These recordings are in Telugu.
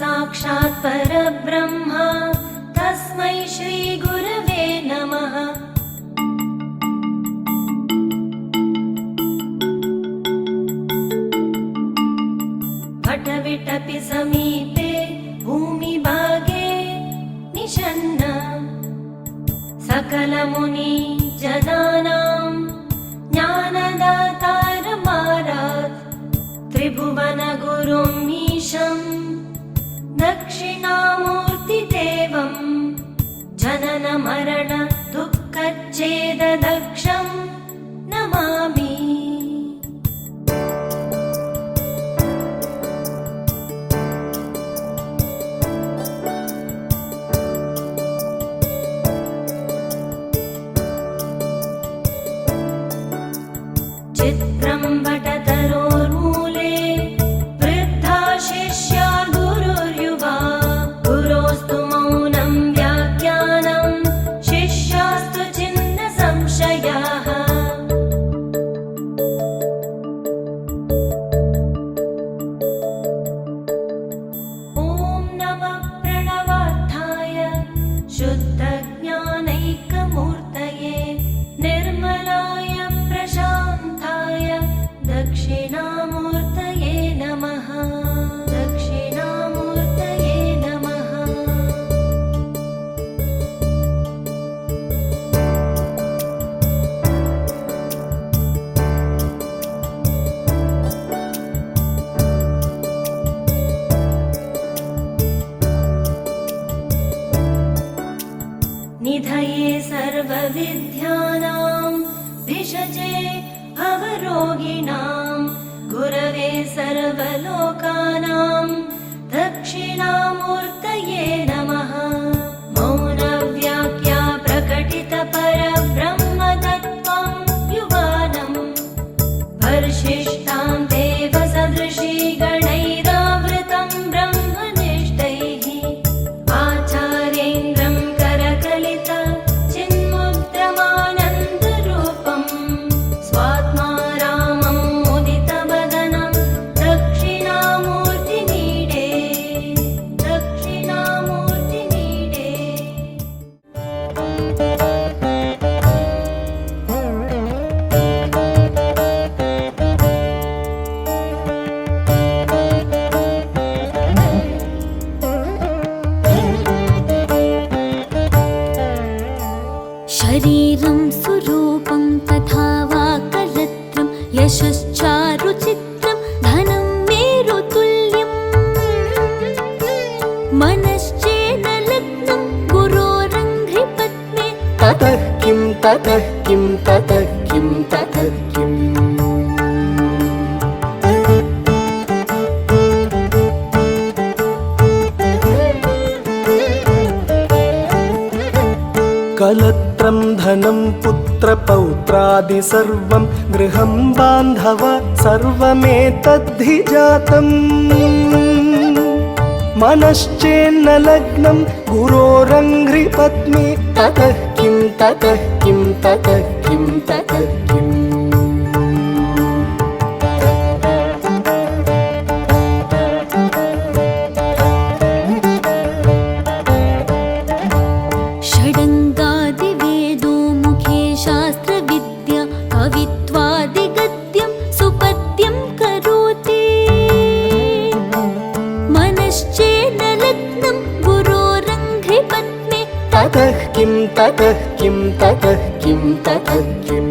साक्षात् परब्रह्म तस्मै श्री गुरवे नमः। वटविटपि समीपे भूमिभागे निषण्ण सकलमुनि जनानां ज्ञानदातारमारात् त्रिभुवनगुरुं ईशम् दक्षिणामूर्तिदेवं जनन मरण दुःखच्छेददक्षं नमामि। चित्रं वटतरोर्मूले वृद्धा शिष्या गुरुर्युवा गुरोस्तु मौनं व्याख्यानं शिष्यास्तु छिन्न संशयाः। ॐ नमः प्रणवार्थाय शुद्धज्ञानैकमूर्तये निर्मलाय प्रशान्ताय दक्षिणामूर्तये नमः। दक्षिणामूर्तये नमः। निधये सर्वविद्यानां भिषजे भवरोगिणां गुरवे सर्वलोकानां दक्षिणामूर्तये नमः। मौनव्याख्या प्रकटित परब्रह्मतत्त्वं युवानं वर्षिष्ठां देवसदृशी गणैरावृतं ब्रह्मनिष्ठैः आचार्येन्द्रं करकलित चिन्मुद्रमानन्दरूपं स्वात्मा रामं मुदितवदनं दक्षिणामूर्तिमीडे दक्षिणामूर्तिमीडे। शरीरं सुरूपं तथा वा करत्रं यशश्चारुचित्रं धनं मेरुतुल्यं मनश्चेन लग्नं गुरोरङ्घ्रिपद्मे ततः किं ततः किं ततः किं ततः किम् कलत्रं धनं पुत्रपौत्रादि सर्वं गृहं बान्धव सर्वमेतद्धि जातम् मनश्चेन्न लग्नं गुरोरङ्घ्रिपद्मे ततः किं ततः किं ततः किं ततः किम्। किम्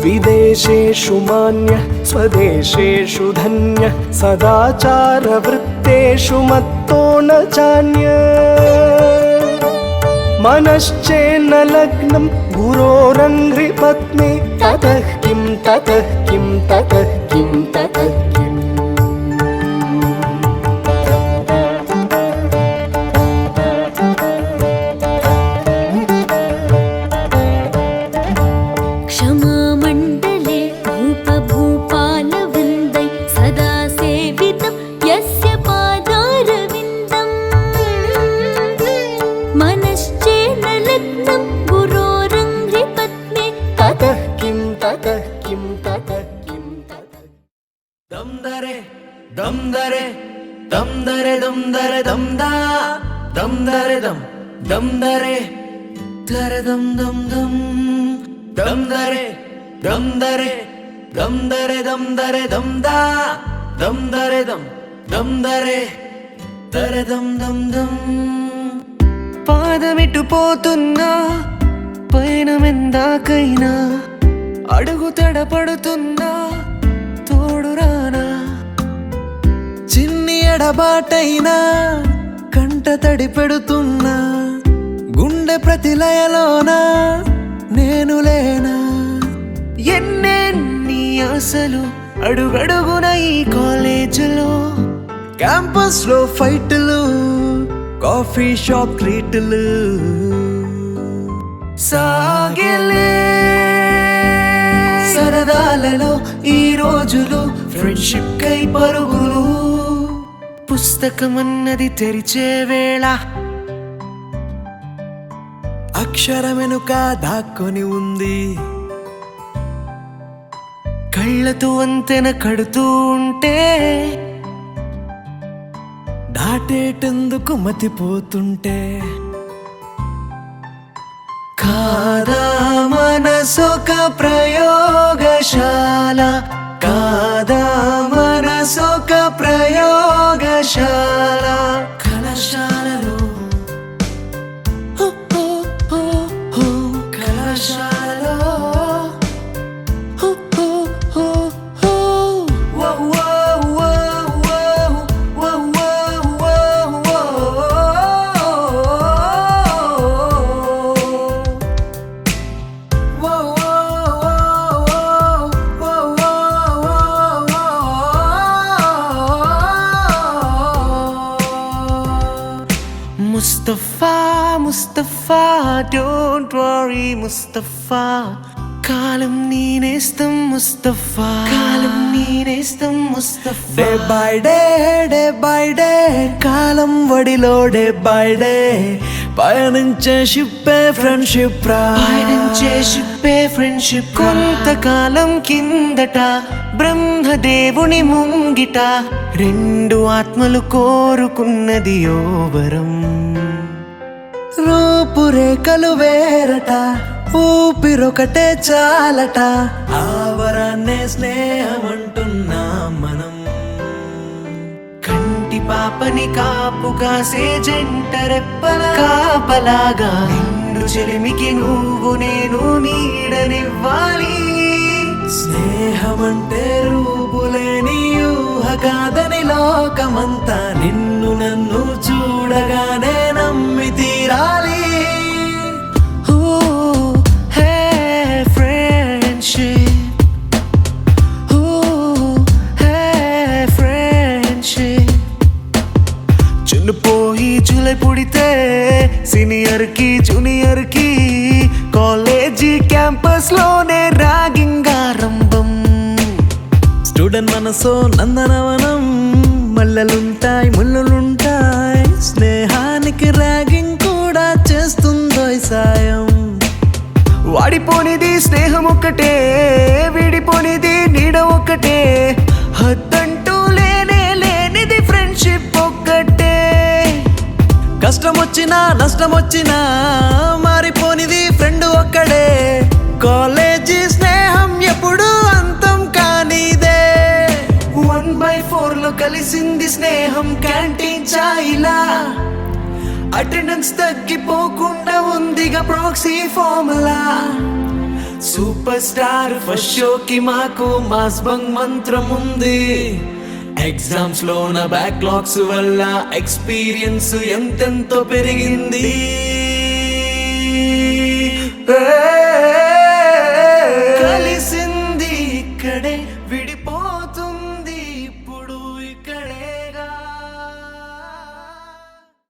विदेशेषु मान्यः स्वदेशेषु धन्यः सदाचारवृत्तेषु मत्तो न चान्यः मनश्चेन्न लग्नं गुरोरङ्घ्रिपत्नी ततः किं ततः किं ततः किं ततः किम् क्षमामण्डले भूपभूपालवृन्दै सदा सेवितं यस्य पादारविन्दम् मनश्चेन्न लग्नं गुरोरङ्घ्रिपत्नी ततः किं ततः किं ततः किं ततः दम दरे दम दरे दम दरे दम दरे दम दा दम दरे दम दरे दम दम दम दम दरे दम दरे दम दरे दम दरे दम दा दम दरे दम दरे दम दम పాదమిటు పోతున్నా పయనమెందాకైనా అడుగు తడపడుతున్నా తోడురానా చిన్ని ఎడబాటైనా కంట తడి పెడుతున్నా గుండె ప్రతిలయలోనా నేను లేనా ఎన్నెన్ని ఆశలు అడుగడుగున ఈ కాలేజీలో క్యాంపస్ లో ఫైట్లు కాఫీ షాప్ ట్రీట్లు సాగెలే సరదాలలో ఈ రోజులు ఫ్రెండ్షిప్ కై పరుగులు పుస్తకమన్నది తెరిచే వేళ అక్షరమెనుక దాక్కొని ఉంది కళ్ళతో వంతెన కడుతూ ఉంటే దాటేటందుకు మతిపోతుంటే కాదా మనసొక ప్రయోగశాల కాదా మనసొక ప్రయోగశాల కళాశాలలో కళాశాలలో ముస్తఫా ముస్తఫా డోంట్ వరీ ముస్తఫా కాలం నేనేస్తాం ముస్తఫా కాలం నేనేస్తాం ముస్తఫా డే బై డే కాలం వడిలో డే బై డే పయనించే షిప్పే ఫ్రెండ్షిప్ పయనించే షిప్పే ఫ్రెండ్షిప్ కొంతకాలం కిందట బ్రహ్మదేవుని ముంగిట రెండు ఆత్మలు కోరుకున్నది ఓవరం రూపురేఖలు వేరట ఊపిరొకటే చాలట ఆవరాన్నే స్నేహం అంటున్నాం మనం కంటి పాపని కాపు కాసే జంట రెప్పల కాపలాగా నిండు చెలిమికి నువ్వు నేను నీడనివ్వాలి స్నేహమంటే రూపులేని ఊహ కాదని లోకమంతా నిన్ను నన్ను చూడగానే నమ్మి తీరాలి పోయి జూలై పుడితే సీనియర్ కి జూనియర్ కి కాలేజీ క్యాంపస్ లోనే ర్యాగింగ్ ఆరంభం స్టూడెంట్ మనసో నందనవనం మల్లెలుంటాయి ముళ్ళులుంటాయి స్నేహానికి ర్యాగింగ్ కూడా చేస్తుందో సాయం వాడిపోనిది స్నేహం ఒక్కటే విడిపోనిది నీడ ఒక్కటే హద్దంటూ లేనిది ఫ్రెండ్షిప్ ఒక్కటే కష్టం వచ్చినా నష్టం వచ్చినా మారిపోనిది ఫ్రెండ్ ఒక్కడే కాలేజీ స్నేహం ఎప్పుడు అంతం కానిదే 1/2 2/4 లో కలిసింది స్నేహం క్యాంటీన్ చాయిలా అటెండెన్స్ తగ్గిపోకుండా ఉందిగా proxy formula super star first షోకి మాకు మాస్ బంగ్ మంత్రం ఉంది ఎగ్జామ్స్ లో నా బ్యాక్లాగ్స్ వల్ల ఎక్స్పీరియన్స్ ఎంతెంతో పెరిగింది